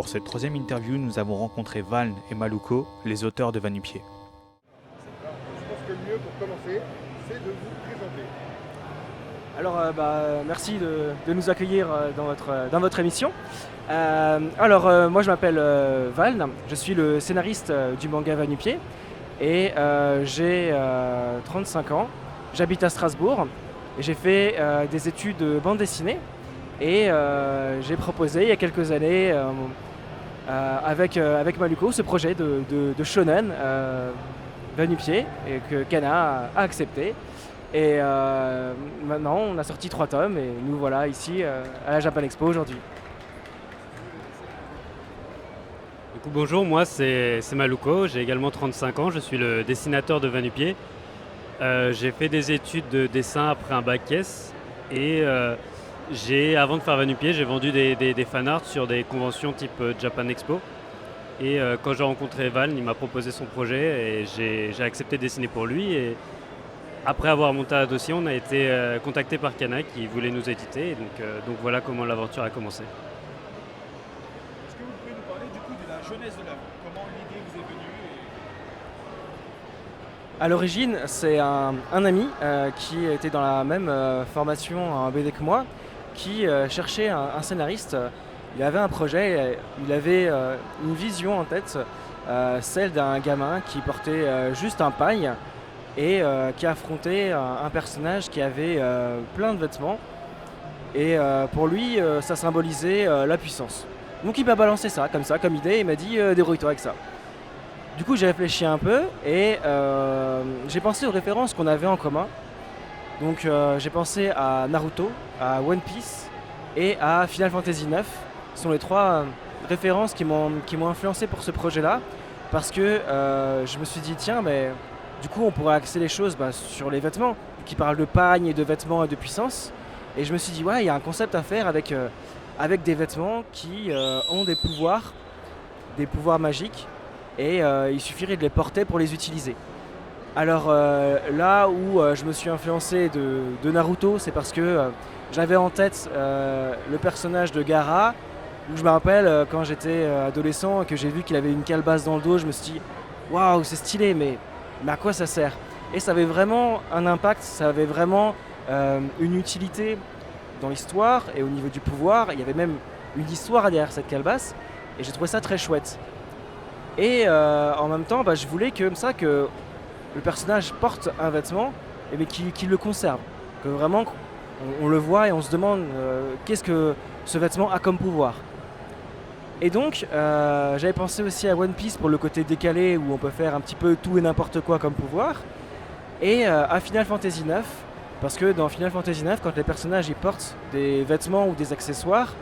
Pour cette troisième interview, nous avons rencontré Valne et Maluko, les auteurs de Va-Nu-Pieds. Je pense que le mieux pour commencer, c'est de vous présenter. Alors, merci de nous accueillir dans votre émission. Moi, je m'appelle Valne, je suis le scénariste du manga Va-Nu-Pieds et j'ai 35 ans. J'habite à Strasbourg et j'ai fait des études de bande dessinée et j'ai proposé il y a quelques années avec Maluko ce projet de shonen Va-Nu-Pieds et que Kana a accepté. Et maintenant, on a sorti 3 tomes et nous voilà ici à la Japan Expo aujourd'hui. Du coup, bonjour, moi c'est Maluko, j'ai également 35 ans, je suis le dessinateur de Va-Nu-Pieds. J'ai fait des études de dessin après un bac S et avant de faire Va-Nu-Pieds, j'ai vendu des fanarts sur des conventions type Japan Expo. Et quand j'ai rencontré Val, il m'a proposé son projet et j'ai accepté de dessiner pour lui. Et après avoir monté un dossier, on a été contacté par Kana qui voulait nous éditer. Et donc voilà comment l'aventure a commencé. Est-ce que vous pouvez nous parler du coup de la jeunesse de l'œuvre? Comment l'idée vous est venue À l'origine, c'est un ami qui était dans la même formation en BD que moi, qui cherchait un scénariste. Il avait un projet, il avait une vision en tête, celle d'un gamin qui portait juste un paille et qui affrontait un personnage qui avait plein de vêtements. Et pour lui, ça symbolisait la puissance. Donc il m'a balancé ça, comme idée, il m'a dit débrouille-toi avec ça. Du coup j'ai réfléchi un peu et j'ai pensé aux références qu'on avait en commun. Donc j'ai pensé à Naruto, à One Piece et à Final Fantasy IX. Ce sont les 3 références qui m'ont influencé pour ce projet-là. Parce que je me suis dit tiens mais du coup on pourrait axer les choses sur les vêtements, qui parlent de pagne et de vêtements et de puissance. Et je me suis dit ouais il y a un concept à faire avec des vêtements qui ont des pouvoirs magiques. Et il suffirait de les porter pour les utiliser. Alors là où je me suis influencé de Naruto, c'est parce que j'avais en tête le personnage de Gaara, où je me rappelle quand j'étais adolescent et que j'ai vu qu'il avait une calebasse dans le dos, je me suis dit waouh c'est stylé mais à quoi ça sert? Et ça avait vraiment un impact, ça avait vraiment une utilité dans l'histoire et au niveau du pouvoir. Il y avait même une histoire derrière cette calebasse et j'ai trouvé ça très chouette. Et en même temps, je voulais comme ça que le personnage porte un vêtement, mais qu'il le conserve. Que vraiment, on le voit et on se demande qu'est-ce que ce vêtement a comme pouvoir. Et donc, j'avais pensé aussi à One Piece pour le côté décalé, où on peut faire un petit peu tout et n'importe quoi comme pouvoir. Et à Final Fantasy IX, parce que dans Final Fantasy IX, quand les personnages ils portent des vêtements ou des accessoires,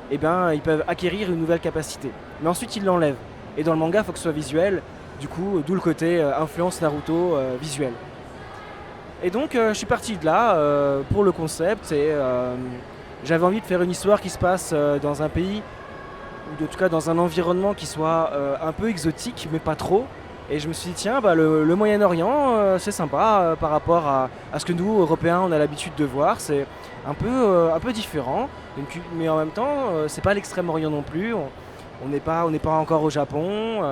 ils peuvent acquérir une nouvelle capacité. Mais ensuite, ils l'enlèvent. Et dans le manga, il faut que ce soit visuel, du coup, d'où le côté influence Naruto visuel. Et donc, je suis parti de là pour le concept et j'avais envie de faire une histoire qui se passe dans un pays, ou en tout cas dans un environnement qui soit un peu exotique, mais pas trop. Et je me suis dit, tiens, le Moyen-Orient, c'est sympa par rapport à ce que nous, Européens, on a l'habitude de voir. C'est un peu différent, mais en même temps, c'est pas l'Extrême-Orient non plus. On n'est pas encore au Japon,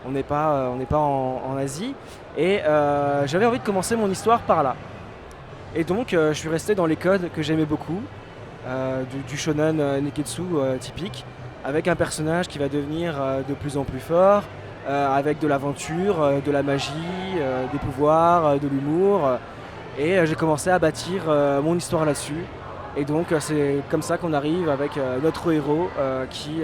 on n'est pas en Asie. Et j'avais envie de commencer mon histoire par là. Et donc je suis resté dans les codes que j'aimais beaucoup, du shonen neketsu typique, avec un personnage qui va devenir de plus en plus fort, avec de l'aventure, de la magie, des pouvoirs, de l'humour. Et j'ai commencé à bâtir mon histoire là-dessus. Et donc c'est comme ça qu'on arrive avec notre héros qui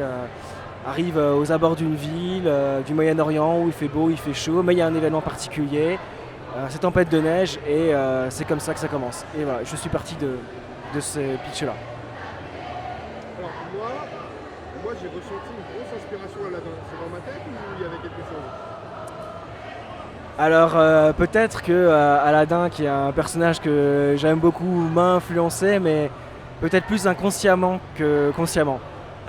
arrive aux abords d'une ville du Moyen-Orient où il fait beau, il fait chaud, mais il y a un événement particulier, c'est tempête de neige et c'est comme ça que ça commence. Et voilà, je suis parti de ce pitch-là. Alors moi j'ai ressenti une grosse inspiration à Aladdin. C'est dans ma tête ou il y avait quelque chose? Alors peut-être que Aladdin, qui est un personnage que j'aime beaucoup, m'a influencé, mais peut-être plus inconsciemment que consciemment.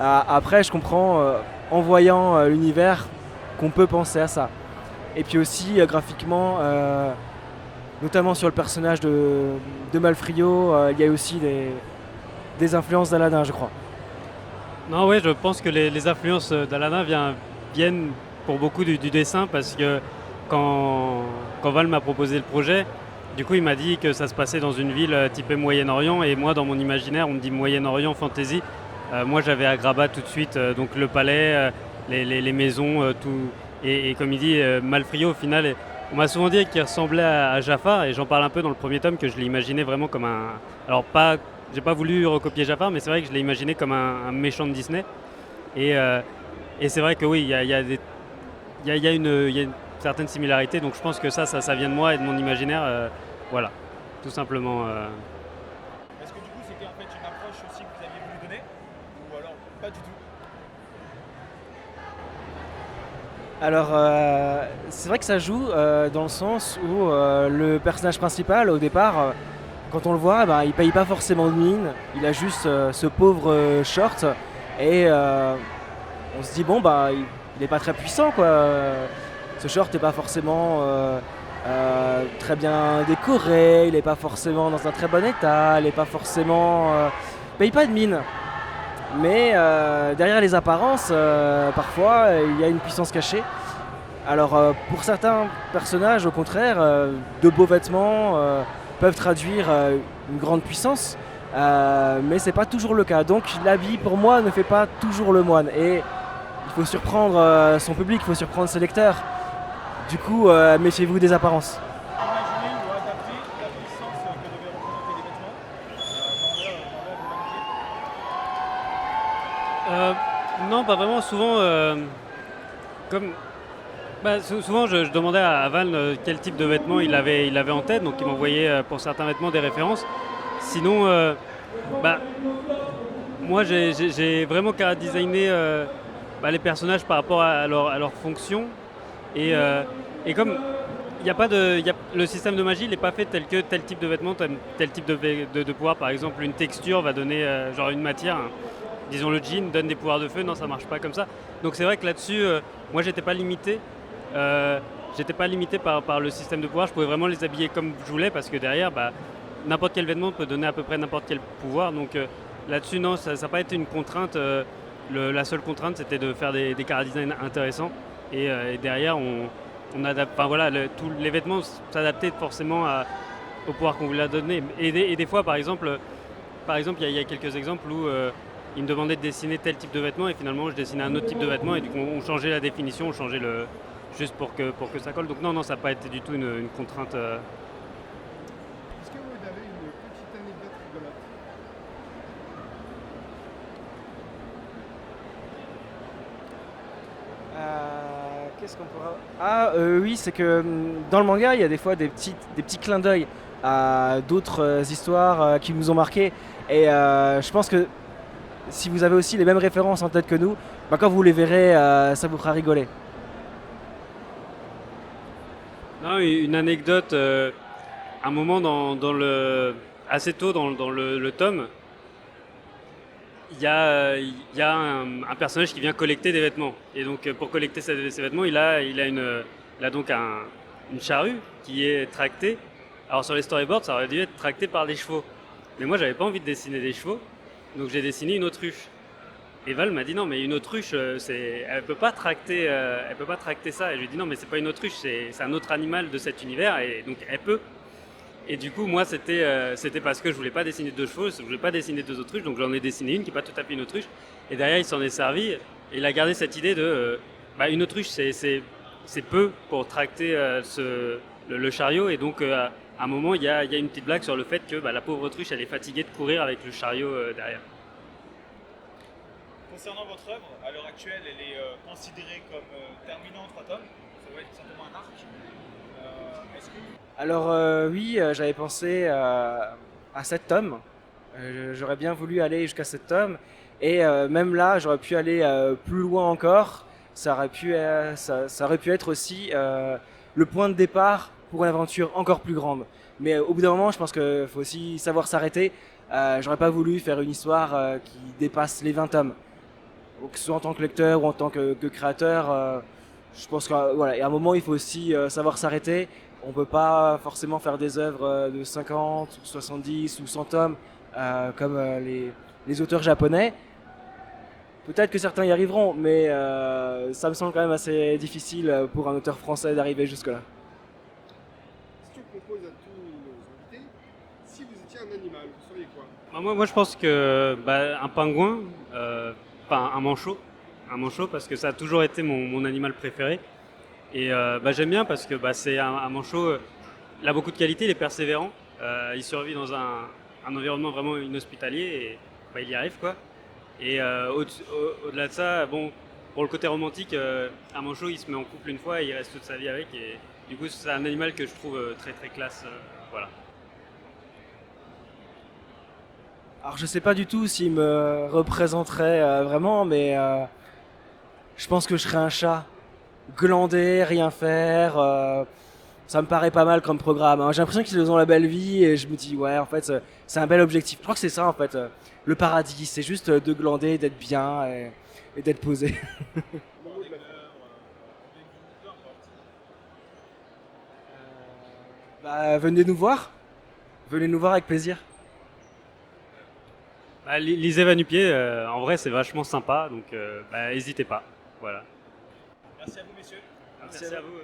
Après, je comprends en voyant l'univers qu'on peut penser à ça. Et puis aussi graphiquement, notamment sur le personnage de Malfrio, il y a aussi des influences d'Aladin, je crois. Non, ouais, je pense que les influences d'Alana viennent pour beaucoup du dessin parce que quand, quand Val m'a proposé le projet, du coup, il m'a dit que ça se passait dans une ville typée Moyen-Orient et moi, dans mon imaginaire, on me dit Moyen-Orient, fantasy. Moi, j'avais Agrabah tout de suite, donc le palais, les maisons, tout. Et comme il dit, Malfrio, au final, on m'a souvent dit qu'il ressemblait à Jafar et j'en parle un peu dans le premier tome que je l'ai imaginé vraiment comme un. Alors, pas j'ai pas voulu recopier Jafar, mais c'est vrai que je l'ai imaginé comme un méchant de Disney. Et, euh, et c'est vrai que oui, il y a une certaine similarité. Donc je pense que ça vient de moi et de mon imaginaire. Voilà, tout simplement. Est-ce que du coup c'était en fait une approche aussi que vous aviez voulu donner ou alors pas du tout? Alors, c'est vrai que ça joue dans le sens où le personnage principal, au départ, quand on le voit, bah, il paye pas forcément de mine. Il a juste ce pauvre short et on se dit bon bah il est pas très puissant quoi. Ce short n'est pas forcément très bien décoré, il n'est pas forcément dans un très bon état, il n'est pas forcément paye pas de mine. Mais derrière les apparences, parfois il y a une puissance cachée. Alors pour certains personnages, au contraire, de beaux vêtements peuvent traduire une grande puissance, mais c'est pas toujours le cas. Donc l'habit pour moi ne fait pas toujours le moine. Et il faut surprendre son public, il faut surprendre ses lecteurs. Du coup, méfiez-vous des apparences. Imaginez ou adapter la puissance que devaient représenter les vêtements dans l'œuvre One Non, pas vraiment. Souvent, comme souvent, je demandais à Val quel type de vêtements il avait en tête, donc il m'envoyait pour certains vêtements des références. Sinon, bah, moi j'ai vraiment qu'à designer les personnages par rapport à leur fonction. Et comme il y a pas de, le système de magie, il n'est pas fait tel que tel type de vêtement, tel type de pouvoir. Par exemple, une texture va donner genre une matière. Disons le jean donne des pouvoirs de feu, non ça marche pas comme ça. Donc c'est vrai que là-dessus, moi j'étais pas limité. J'étais pas limité par le système de pouvoir, je pouvais vraiment les habiller comme je voulais parce que derrière, n'importe quel vêtement peut donner à peu près n'importe quel pouvoir. Donc là-dessus, non, ça n'a pas été une contrainte. La seule contrainte, c'était de faire des chara-design intéressants. Et derrière, on adapte. Enfin voilà, tous les vêtements s'adaptaient forcément au pouvoir qu'on voulait donner. Et des fois, par exemple, il y a quelques exemples où il me demandait de dessiner tel type de vêtement et finalement je dessinais un autre type de vêtement et du coup on changeait la définition, on changeait juste pour que ça colle. Donc non, ça n'a pas été du tout une contrainte. Est-ce que vous avez une petite anecdote rigolote? Qu'est-ce qu'on pourra... oui, c'est que dans le manga, il y a des fois des petits clins d'œil à d'autres histoires qui nous ont marqués. Et je pense que si vous avez aussi les mêmes références en tête que nous, quand vous les verrez, ça vous fera rigoler. Non, une anecdote, un moment assez tôt dans le tome, il y a un personnage qui vient collecter des vêtements. Et donc pour collecter ces vêtements, il a donc une charrue qui est tractée. Alors sur les storyboards, ça aurait dû être tracté par des chevaux. Mais moi, j'avais pas envie de dessiner des chevaux, donc j'ai dessiné une autruche. Et Val m'a dit non, mais une autruche, elle peut pas tracter ça. Et je lui ai dit non, mais c'est pas une autruche, c'est un autre animal de cet univers, et donc elle peut. Et du coup, moi, c'était parce que je voulais pas dessiner deux chevaux, je voulais pas dessiner deux autruches, donc j'en ai dessiné une qui n'est pas tout à fait une autruche. Et derrière, il s'en est servi, et il a gardé cette idée de une autruche, c'est peu pour tracter le chariot, et donc à un moment, il y a une petite blague sur le fait que la pauvre autruche, elle est fatiguée de courir avec le chariot derrière. Concernant votre œuvre, à l'heure actuelle, elle est considérée comme terminée en 3 tomes. Ça va être certainement un arc. Est-ce que... Alors oui, j'avais pensé à 7 tomes. J'aurais bien voulu aller jusqu'à 7 tomes. Et même là, j'aurais pu aller plus loin encore. Ça aurait pu être aussi le point de départ pour une aventure encore plus grande. Mais au bout d'un moment, je pense qu'il faut aussi savoir s'arrêter. J'aurais pas voulu faire une histoire qui dépasse les 20 tomes. Que ce soit en tant que lecteur ou en tant que créateur, je pense qu'à un moment, il faut aussi savoir s'arrêter. On ne peut pas forcément faire des œuvres de 50, ou 70 ou 100 tomes comme les auteurs japonais. Peut-être que certains y arriveront, mais ça me semble quand même assez difficile pour un auteur français d'arriver jusque-là. Question qu'on pose à tous nos invités. Si vous étiez un animal, vous seriez quoi? Bah, moi, je pense que un pingouin, enfin un manchot parce que ça a toujours été mon animal préféré. Et j'aime bien parce que c'est un manchot, il a beaucoup de qualités, il est persévérant, il survit dans un environnement vraiment inhospitalier et il y arrive quoi. Et au-delà de ça, bon, pour le côté romantique, un manchot il se met en couple une fois et il reste toute sa vie avec. Et du coup, c'est un animal que je trouve très très classe. Voilà. Alors je sais pas du tout s'il me représenterait vraiment, mais je pense que je serais un chat. Glander, rien faire, ça me paraît pas mal comme programme, hein. J'ai l'impression qu'ils ont la belle vie et je me dis ouais en fait c'est un bel objectif. Je crois que c'est ça en fait, le paradis, c'est juste de glander, d'être bien et d'être posé. Venez nous voir. Venez nous voir avec plaisir. Lisez Va-Nu-Pieds, en vrai c'est vachement sympa, donc n'hésitez pas. Voilà. Merci à vous, messieurs. Merci à vous.